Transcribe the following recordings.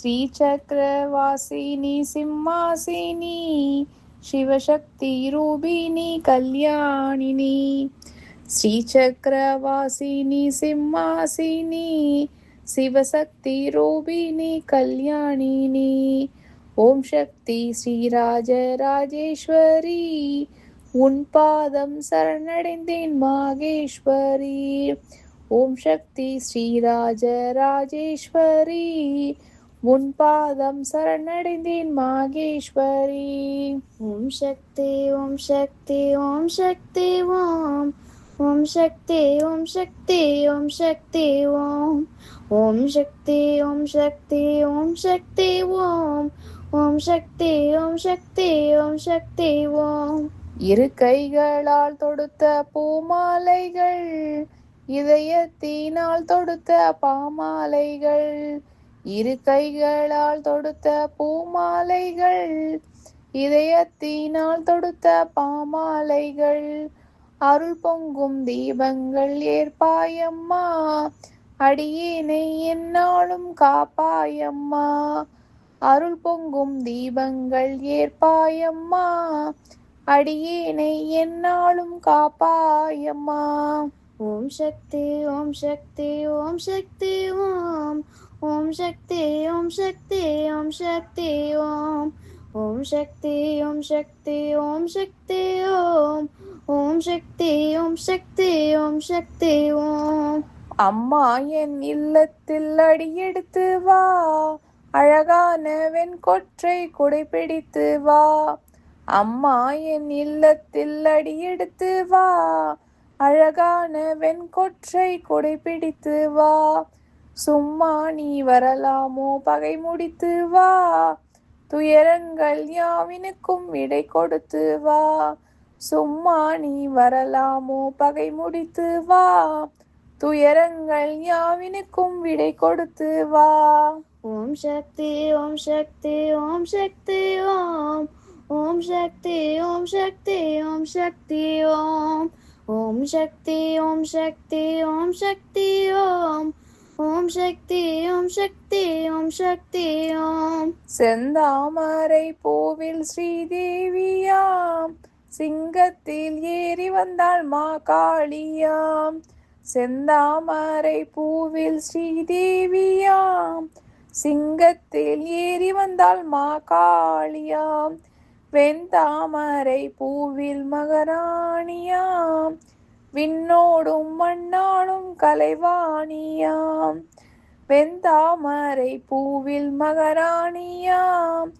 श्रीचक्रवासिनी सिंहासिनी शिवशक्तिरूपिणी कल्याणिनी। श्रीचक्रवासिनी सिंहासिनी शिवशक्तिरूपिणी कल्याणिनी। ஓம் சக்தி ஸ்ரீராஜராஜேஸ்வரி உன் பாதம் சரணடைந்தேன் மாகேஸ்வரி। ஓம் சக்தி ஸ்ரீராஜராஜேஸ்வரி உன் பாதம் சரணடைந்தேன் மாகேஸ்வரி। ஓம் சக்தி ஓம் சக்தி ஓம் சக்தி ஓம் ஓம் சக்தி ஓம் சக்தி ஓம் சக்தி ஓம் ஓம் சக்தி ஓம் சக்தி ஓம் சக்தி ஓம் ஓம் சக்தி ஓம் சக்தி ஓம் சக்தி ஓம்। இரு கைகளால் தொடுத்த பூமாலைகள் இதயத்தினால் தொடுத்த பாமாலைகள்। இரு கைகளால் தொடுத்த பூமாலைகள் இதயத்தினால் தொடுத்த பாமாலைகள்। அருள் பொங்கும் தீபங்கள் ஏற்பாயம்மா அடியேனை எந்நாளும் காப்பாயம்மா। அருள் பொங்கும் தீபங்கள் ஏற்பாயம்மா அடியேனை எந்நாளும் காப்பாயம்மா। ஓம் சக்தி ஓம் சக்தி ஓம் சக்தி ஓம் ஓம் சக்தி ஓம் சக்தி ஓம் சக்தி ஓம் ஓம் சக்தி ஓம் சக்தி ஓம் சக்தி ஓம் ஓம் சக்தி ஓம் சக்தி ஓம் சக்தி ஓம்। அம்மா என் இல்லத்தில் அடியெடுத்து வா அழகான வெண்கொற்றை குடைபிடித்து வா। அம்மா என் இல்லத்தில் அடியெடுத்து வா அழகான வெண்கொற்றை குடைபிடித்து வா। சும்மா நீ வரலாமோ பகை முடித்து வா துயரங்கள் யாவினுக்கும் விடை கொடுத்து வா। சும்மா நீ வரலாமோ பகை முடித்து வா துயரங்கள் யாவினுக்கும் விடை கொடுத்து வா। ஓம் சக்தி ஓம் சக்தி ஓம் சக்தி ஓம் ஓம் சக்தி ஓம் சக்தி ஓம் சக்தி ஓம் ஓம் சக்தி ஓம் சக்தி ஓம் சக்தி ஓம் ஓம் சக்தி ஓம் சக்தி ஓம் சக்தி ஓம்। செந்தாமரை பூவில் ஸ்ரீதேவியாம் சிங்கத்தில் ஏறி வந்தாள் மா காளியாம்। செந்தாமரை பூவில் ஸ்ரீதேவியாம் சிங்கத்தில் ஏறி வந்தாள் மா காளியாம்। வெண்தாமரை பூவில் மகராணியாம் விண்ணோடும் மண்ணாடும் கலைவாணியாம்। வெண்தாமரை பூவில் மகராணியாம்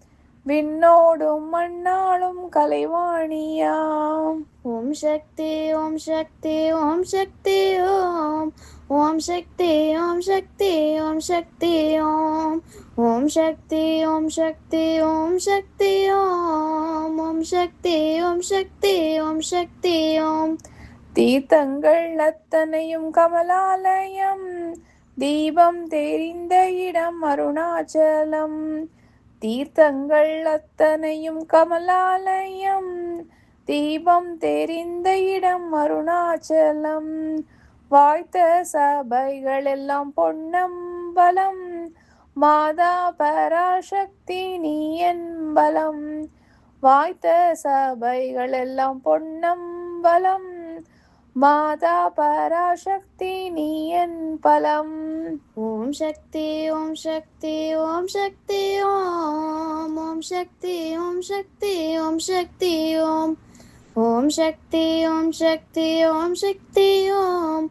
விண்ணோடும் மண்ணாளும் கலைவாணியாம்। ஓம் சக்தி ஓம் சக்தி ஓம் சக்தி ஓம் ஓம் சக்தி ஓம் சக்தி ஓம் சக்தி ஓம் ஓம் சக்தி ஓம் சக்தி ஓம் சக்தி ஓம் ஓம் சக்தி ஓம் சக்தி ஓம் சக்தி ஓம்। தீர்த்தங்கள் அத்தனையும் கமலாலயம் தீபம் தெரிந்த இடம் அருணாச்சலம்। தீர்த்தங்கள் அத்தனையும் கமலாலயம் தீபம் தெரிந்த இடம் அருணாச்சலம்। வாய்த்த சபைகள் எல்லாம் பொன்னம்பலம் மாதா பராசக்தி நீ என்பலம்। வாய்த்த சபைகள் எல்லாம் பொன்னம்பலம் மாதா பராசக்தி நீ என்பலம்। ஓம் சக்தி ஓம் சக்தி ஓம் சக்தி ஓம் ஓம் சக்தி ஓம் சக்தி ஓம் சக்தி ஓம் ஓம் சக்தி ஓம் சக்தி ஓம் சக்தி ஓம்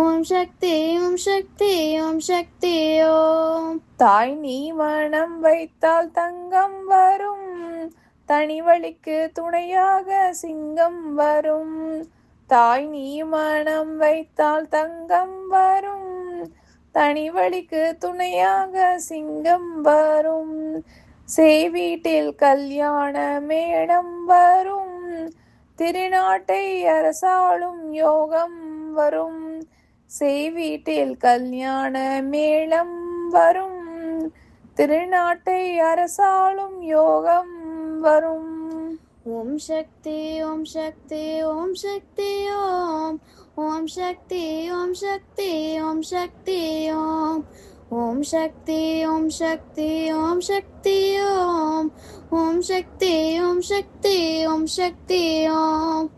ஓம் சக்தி ஓம் சக்தி ஓம் சக்தி ஓம்। தாய் நீ மனம் வைத்தால் தங்கம் வரும் தனிவழிக்கு துணையாக சிங்கம் வரும்। தாய் நீ மனம் வைத்தால் தங்கம் வரும் தனிவழிக்கு துணையாக சிங்கம் வரும்। சேவீட்டில் கல்யாண மேடம் வரும் திருநாட்டை அரசாளும் யோகம் வரும்। சேவீட்டில் கல்யாண மேளம் வரும் திருநாட்டை அரசாளும் யோகம் வரும்। ஓம் சக்தி ஓம் சக்தி ஓம் சக்தி ஓம் ஓம் சக்தி ஓம் சக்தி ஓம் சக்தி ஓம் ஓம் சக்தி ஓம் சக்தி ஓம் சக்தி ஓம் ஓம் சக்தி ஓம் சக்தி ஓம் சக்தி ஓம்